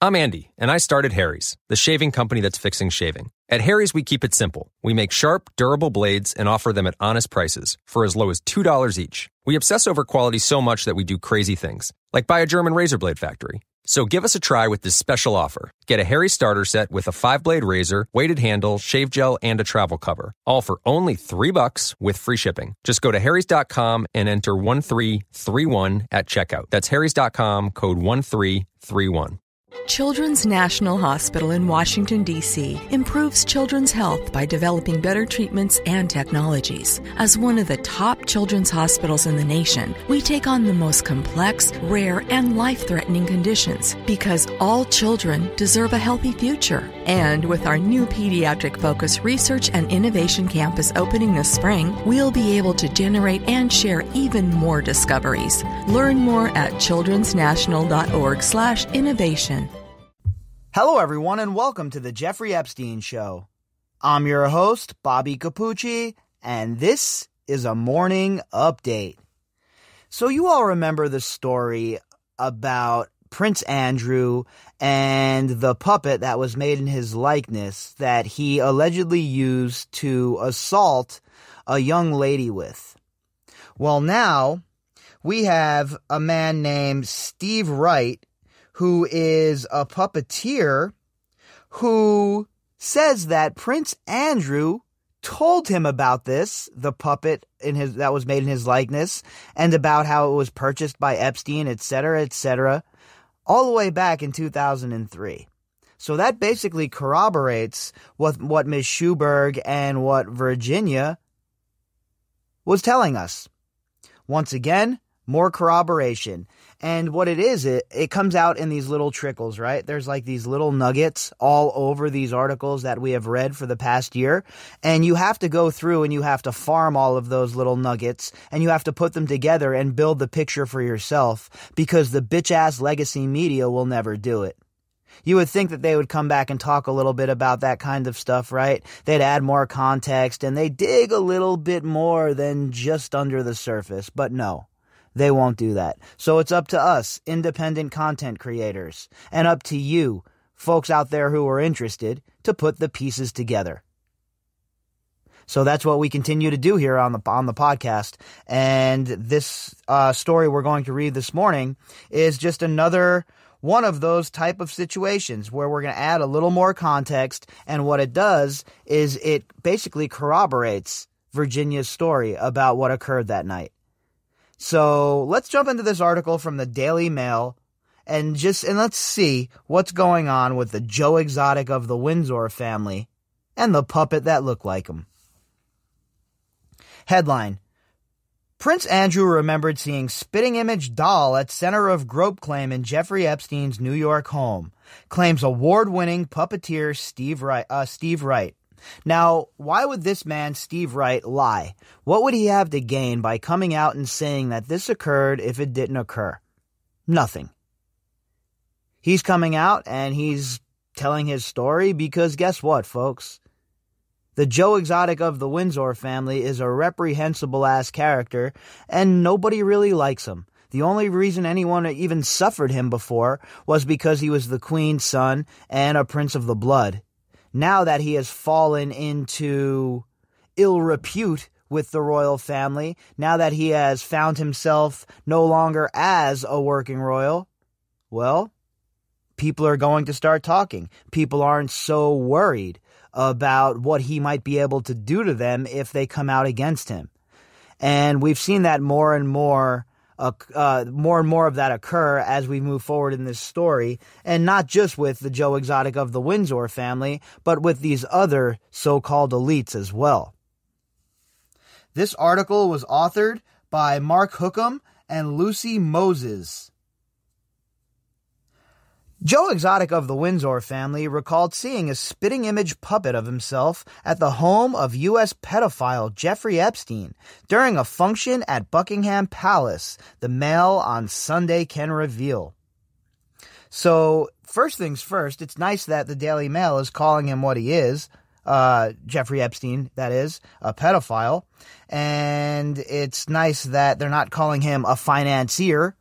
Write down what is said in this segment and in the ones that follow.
I'm Andy, and I started Harry's, the shaving company that's fixing shaving. At Harry's, we keep it simple. We make sharp, durable blades and offer them at honest prices for as low as $2 each. We obsess over quality so much that we do crazy things, like buy a German razor blade factory. So give us a try with this special offer. Get a Harry starter set with a 5-blade razor, weighted handle, shave gel, and a travel cover. All for only $3 with free shipping. Just go to harrys.com and enter 1331 at checkout. That's harrys.com, code 1331. Children's National Hospital in Washington, D.C. improves children's health by developing better treatments and technologies. As one of the top children's hospitals in the nation, we take on the most complex, rare, and life-threatening conditions because all children deserve a healthy future. And with our new pediatric-focused research and innovation campus opening this spring, we'll be able to generate and share even more discoveries. Learn more at childrensnational.org/innovation. Hello, everyone, and welcome to the Jeffrey Epstein Show. I'm your host, Bobbycapucci, and this is a morning update. So you all remember the story about Prince Andrew and the puppet that was made in his likeness that he allegedly used to assault a young lady with. Well, now we have a man named Steve Wright, who is a puppeteer, who says that Prince Andrew told him about this, the puppet that was made in his likeness, and about how it was purchased by Epstein, etc., all the way back in 2003. So that basically corroborates what Ms. Schuberg and what Virginia was telling us. Once again, more corroboration. And what it is, it comes out in these little trickles, right? There's like these little nuggets all over these articles that we have read for the past year. And you have to go through and you have to farm all of those little nuggets and you have to put them together and build the picture for yourself because the bitch-ass legacy media will never do it. You would think that they would come back and talk a little bit about that kind of stuff, right? They'd add more context and they dig a little bit more than just under the surface. But no. They won't do that. So it's up to us, independent content creators, and up to you, folks out there who are interested, to put the pieces together. So that's what we continue to do here on the podcast. And this story we're going to read this morning is just another one of those type of situations where we're going to add a little more context. And what it does is it basically corroborates Virginia's story about what occurred that night. So let's jump into this article from the Daily Mail and let's see what's going on with the Joe Exotic of the Windsor family and the puppet that looked like him. Headline: Prince Andrew remembered seeing spitting image doll at center of grope claim in Jeffrey Epstein's New York home, claims award-winning puppeteer Steve Wright. Now, why would this man, Steve Wright, lie? What would he have to gain by coming out and saying that this occurred if it didn't occur? Nothing. He's coming out and he's telling his story because guess what, folks? The Joe Exotic of the Windsor family is a reprehensible-ass character and nobody really likes him. The only reason anyone even suffered him before was because he was the Queen's son and a prince of the blood. Now that he has fallen into ill repute with the royal family, now that he has found himself no longer as a working royal, well, people are going to start talking. People aren't so worried about what he might be able to do to them if they come out against him. And we've seen that more and more of that occur as we move forward in this story, and not just with the Joe Exotic of the Windsor family, but with these other so-called elites as well. This article was authored by Mark Hookham and Lucy Moses. Joe Exotic of the Windsor family recalled seeing a spitting image puppet of himself at the home of U.S. pedophile Jeffrey Epstein during a function at Buckingham Palace, the Mail on Sunday can reveal. So, first things first, it's nice that the Daily Mail is calling him what he is, Jeffrey Epstein, that is, a pedophile, and it's nice that they're not calling him a financier.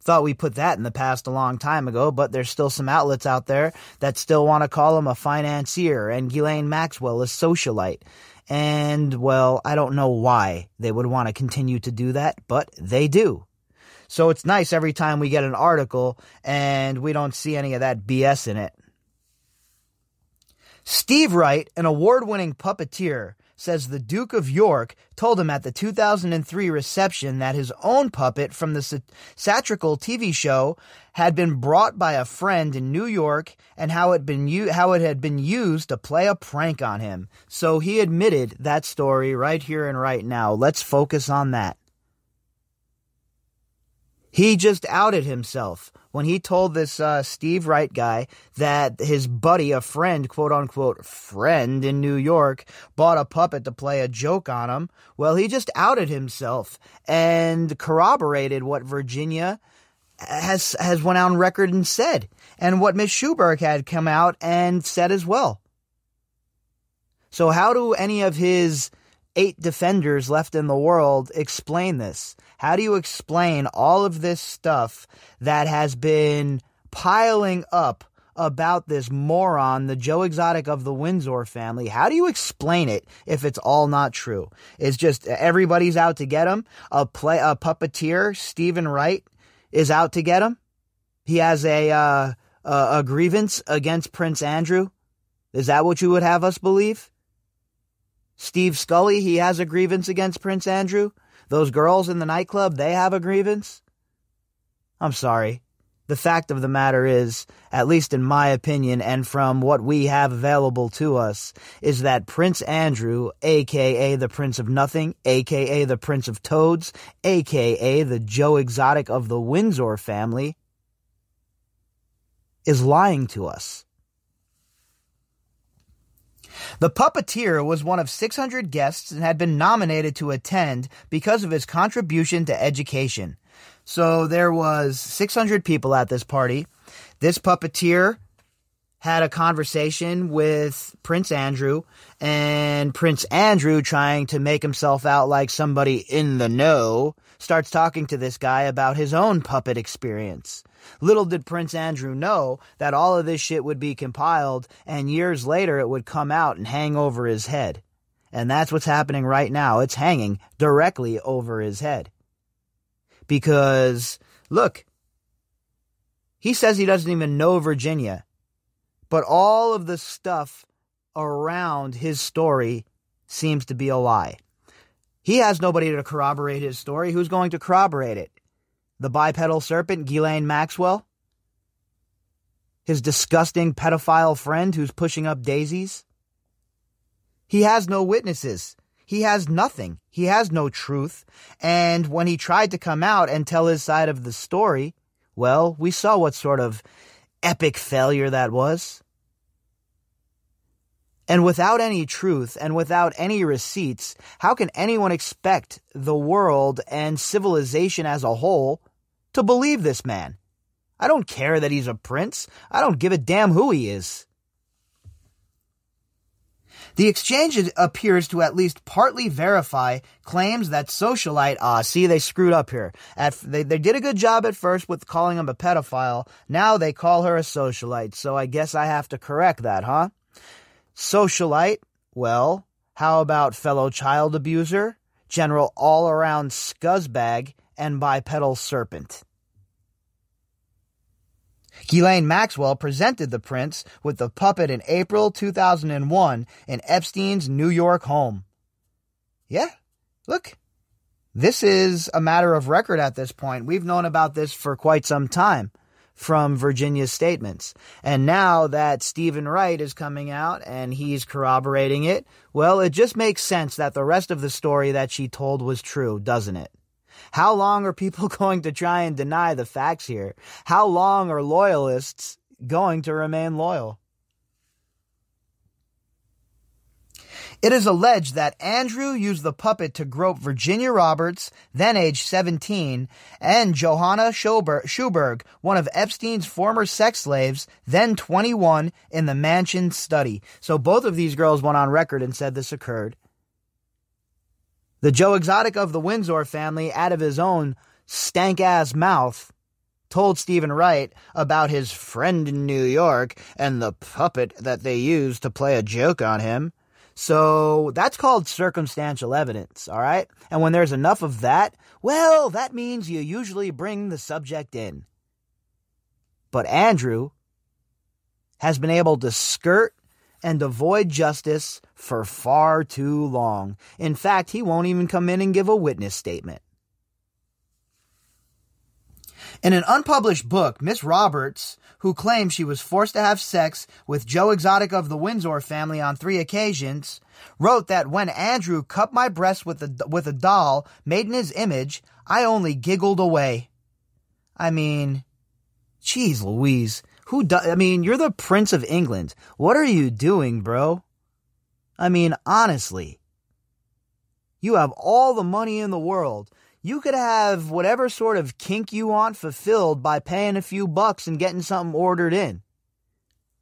Thought we put that in the past a long time ago, but there's still some outlets out there that still want to call him a financier and Ghislaine Maxwell a socialite. And, well, I don't know why they would want to continue to do that, but they do. So it's nice every time we get an article and we don't see any of that BS in it. Steve Wright, an award-winning puppeteer, says the Duke of York told him at the 2003 reception that his own puppet from the satirical TV show had been brought by a friend in New York and how it had been used to play a prank on him. So he admitted that story right here and right now. Let's focus on that. He just outed himself when he told this Steve Wright guy that his buddy, a friend, quote-unquote friend in New York, bought a puppet to play a joke on him. Well, he just outed himself and corroborated what Virginia has went on record and said, and what Miss Schuberg had come out and said as well. So how do any of his 8 defenders left in the world explain this? How do you explain all of this stuff that has been piling up about this moron, the Joe Exotic of the Windsor family? How do you explain it if it's all not true? It's just everybody's out to get him. A puppeteer, Stephen Wright, is out to get him. He has a grievance against Prince Andrew. Is that what you would have us believe? Steve Scully, he has a grievance against Prince Andrew. Those girls in the nightclub, they have a grievance. I'm sorry. The fact of the matter is, at least in my opinion and from what we have available to us, is that Prince Andrew, a.k.a. the Prince of Nothing, a.k.a. the Prince of Toads, a.k.a. the Joe Exotic of the Windsor family, is lying to us. The Puppeteer was one of 600 guests and had been nominated to attend because of his contribution to education. So there was 600 people at this party. This Puppeteer had a conversation with Prince Andrew, and Prince Andrew, trying to make himself out like somebody in the know, starts talking to this guy about his own puppet experience. Little did Prince Andrew know that all of this shit would be compiled, and years later it would come out and hang over his head. And that's what's happening right now. It's hanging directly over his head. Because, look, he says he doesn't even know Virginia. But all of the stuff around his story seems to be a lie. He has nobody to corroborate his story. Who's going to corroborate it? The bipedal serpent, Ghislaine Maxwell? His disgusting pedophile friend who's pushing up daisies? He has no witnesses. He has nothing. He has no truth. And when he tried to come out and tell his side of the story, well, we saw what sort of epic failure that was. And without any truth and without any receipts, how can anyone expect the world and civilization as a whole to believe this man? I don't care that he's a prince. I don't give a damn who he is. The exchange appears to at least partly verify claims that socialite, see, they screwed up here. They did a good job at first with calling him a pedophile. Now they call her a socialite, so I guess I have to correct that, huh? Socialite, well, how about fellow child abuser, general all-around scuzzbag, and bipedal serpent? Ghislaine Maxwell presented the prince with the puppet in April 2001 in Epstein's New York home. Yeah, look, this is a matter of record at this point. We've known about this for quite some time from Virginia's statements. And now that Stephen Wright is coming out and he's corroborating it, well, it just makes sense that the rest of the story that she told was true, doesn't it? How long are people going to try and deny the facts here? How long are loyalists going to remain loyal? It is alleged that Andrew used the puppet to grope Virginia Roberts, then age 17, and Johanna Schuberg, one of Epstein's former sex slaves, then 21, in the mansion study. So both of these girls went on record and said this occurred. The Joe Exotic of the Windsor family, out of his own stank-ass mouth, told Stephen Wright about his friend in New York and the puppet that they used to play a joke on him. So that's called circumstantial evidence, all right? And when there's enough of that, well, that means you usually bring the subject in. But Andrew has been able to skirt and avoid justice for far too long. In fact, he won't even come in and give a witness statement. In an unpublished book, Miss Roberts, who claimed she was forced to have sex with Joe Exotic of the Windsor family on 3 occasions, wrote that when Andrew cut my breast with a doll made in his image, I only giggled away. I mean, geez Louise, you're the Prince of England. What are you doing, bro? I mean, honestly, you have all the money in the world. You could have whatever sort of kink you want fulfilled by paying a few bucks and getting something ordered in.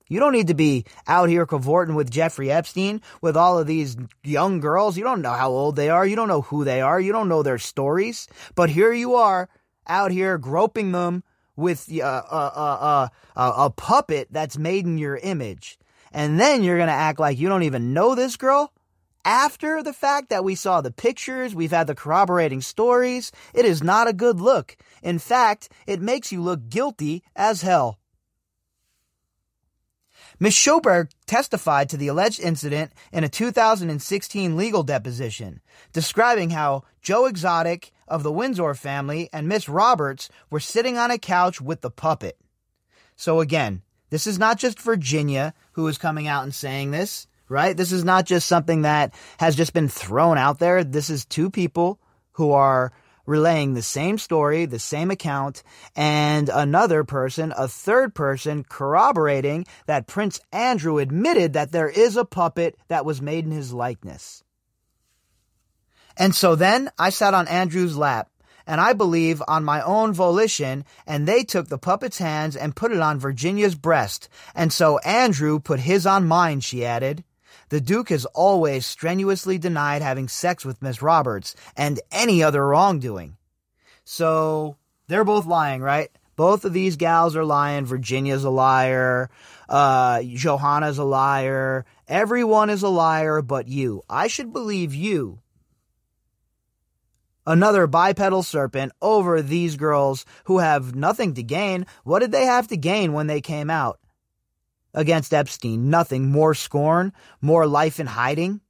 You don't need to be out here cavorting with Jeffrey Epstein with all of these young girls. You don't know how old they are. You don't know who they are. You don't know their stories. But here you are out here groping them with a puppet that's made in your image. And then you're going to act like you don't even know this girl? After the fact that we saw the pictures, we've had the corroborating stories, it is not a good look. In fact, it makes you look guilty as hell. Ms. Schoberg testified to the alleged incident in a 2016 legal deposition, describing how Joe Exotic of the Windsor family and Miss Roberts were sitting on a couch with the puppet. So again, this is not just Virginia who is coming out and saying this. Right? This is not just something that has just been thrown out there. This is two people who are relaying the same story, the same account, and another person, a third person, corroborating that Prince Andrew admitted that there is a puppet that was made in his likeness. And so then I sat on Andrew's lap, and I believe on my own volition, and they took the puppet's hands and put it on Virginia's breast. And so Andrew put his on mine, she added. The Duke has always strenuously denied having sex with Miss Roberts and any other wrongdoing. So they're both lying, right? Both of these gals are lying. Virginia's a liar. Johanna's a liar. Everyone is a liar but you. I should believe you. Another bipedal serpent over these girls who have nothing to gain. What did they have to gain when they came out against Epstein? Nothing. More scorn, more life in hiding.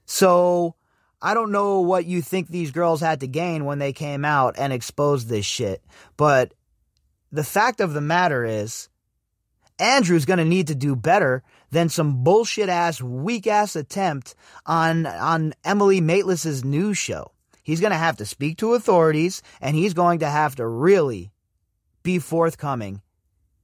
So I don't know what you think these girls had to gain when they came out and exposed this shit. But the fact of the matter is, Andrew's going to need to do better than some bullshit-ass, weak-ass attempt on Emily Maitlis's news show. He's going to have to speak to authorities, and he's going to have to really be forthcoming.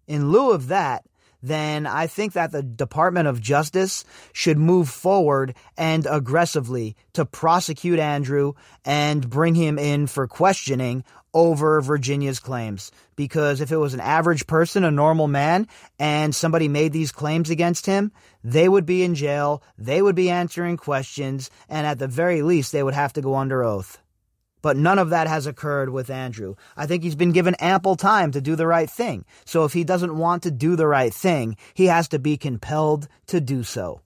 In lieu of that, then I think that the Department of Justice should move forward and aggressively to prosecute Andrew and bring him in for questioning over Virginia's claims. Because if it was an average person, a normal man, and somebody made these claims against him, they would be in jail, they would be answering questions, and at the very least, they would have to go under oath. But none of that has occurred with Andrew. I think he's been given ample time to do the right thing. So if he doesn't want to do the right thing, he has to be compelled to do so.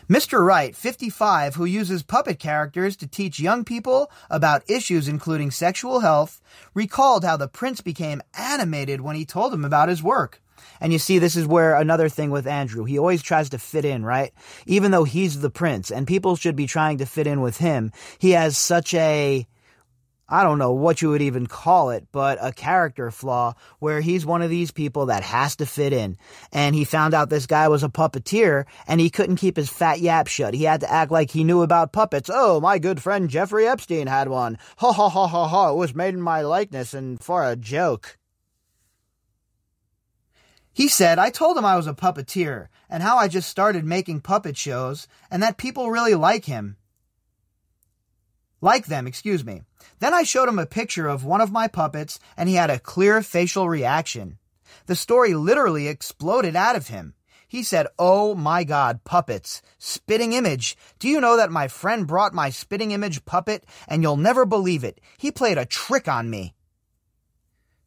Mr. Wright, 55, who uses puppet characters to teach young people about issues including sexual health, recalled how the prince became animated when he told him about his work. And you see, this is where another thing with Andrew, he always tries to fit in, right? Even though he's the prince and people should be trying to fit in with him, he has such a, I don't know what you would even call it, but a character flaw where he's one of these people that has to fit in. And he found out this guy was a puppeteer and he couldn't keep his fat yap shut. He had to act like he knew about puppets. Oh, my good friend Jeffrey Epstein had one. Ha ha ha ha ha. It was made in my likeness and for a joke. He said, I told him I was a puppeteer and how I just started making puppet shows and that people really like them. Then I showed him a picture of one of my puppets and he had a clear facial reaction. The story literally exploded out of him. He said, "Oh my God, puppets. Spitting image. Do you know that my friend brought my spitting image puppet? And you'll never believe it. He played a trick on me."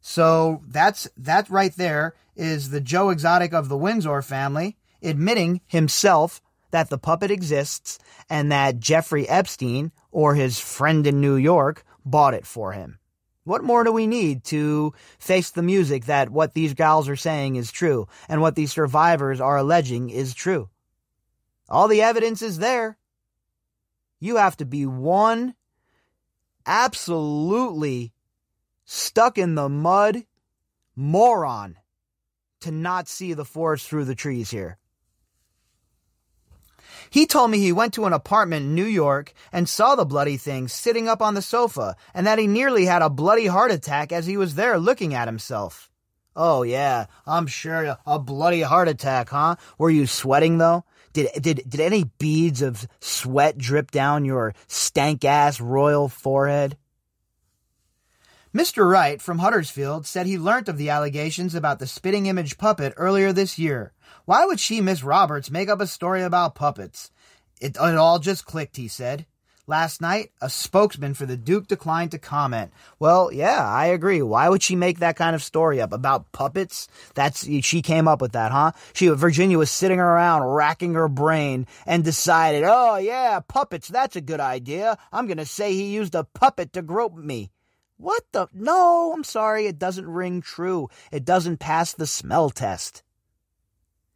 So that right there is the Joe Exotic of the Windsor family admitting himself that the puppet exists and that Jeffrey Epstein, or his friend in New York, bought it for him. What more do we need to face the music that what these gals are saying is true and what these survivors are alleging is true? All the evidence is there. You have to be one absolutely stuck in the mud moron to not see the forest through the trees here. He told me he went to an apartment in New York and saw the bloody thing sitting up on the sofa, and that he nearly had a bloody heart attack as he was there looking at himself. Oh yeah, I'm sure a bloody heart attack, huh? Were you sweating though? Did any beads of sweat drip down your stank-ass royal forehead? Mr. Wright from Huddersfield said he learnt of the allegations about the spitting image puppet earlier this year. Why would she, Miss Roberts, make up a story about puppets? It all just clicked, he said. Last night, a spokesman for the Duke declined to comment. Well, yeah, I agree. Why would she make that kind of story up about puppets? She came up with that, huh? Virginia was sitting around racking her brain and decided, oh yeah, puppets, that's a good idea. I'm going to say he used a puppet to grope me. What the? No, I'm sorry, it doesn't ring true. It doesn't pass the smell test.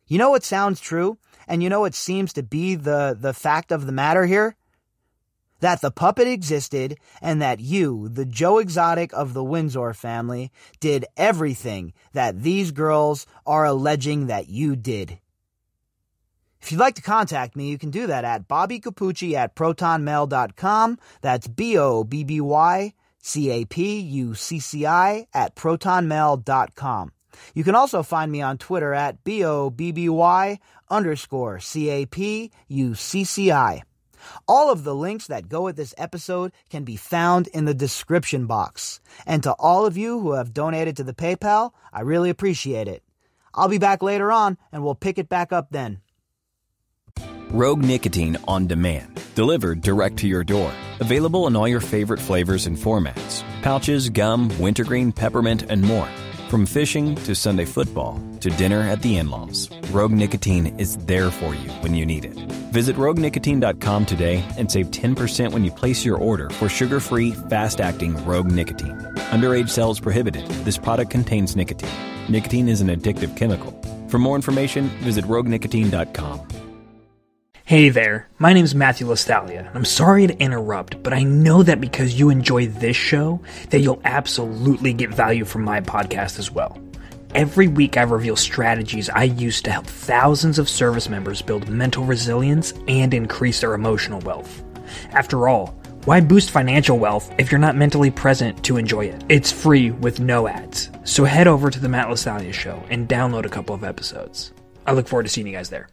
You know what sounds true? And you know what seems to be the fact of the matter here? That the puppet existed and that you, the Joe Exotic of the Windsor family, did everything that these girls are alleging that you did. If you'd like to contact me, you can do that at bobbycapucci@protonmail.com. That's BOBBYCAPUCCI@protonmail.com. You can also find me on Twitter at BOBBY_CAPUCCI. All of the links that go with this episode can be found in the description box. And to all of you who have donated to the PayPal, I really appreciate it. I'll be back later on, and we'll pick it back up then. Rogue Nicotine on demand. Delivered direct to your door. Available in all your favorite flavors and formats. Pouches, gum, wintergreen, peppermint, and more. From fishing to Sunday football to dinner at the in-laws, Rogue Nicotine is there for you when you need it. Visit roguenicotine.com today and save 10% when you place your order for sugar-free, fast-acting Rogue Nicotine. Underage sales prohibited. This product contains nicotine. Nicotine is an addictive chemical. For more information, visit roguenicotine.com. Hey there, my name's Matthew LaStalia. I'm sorry to interrupt, but I know that because you enjoy this show, that you'll absolutely get value from my podcast as well. Every week I reveal strategies I use to help thousands of service members build mental resilience and increase their emotional wealth. After all, why boost financial wealth if you're not mentally present to enjoy it? It's free with no ads. So head over to the Matt LaStalia Show and download a couple of episodes. I look forward to seeing you guys there.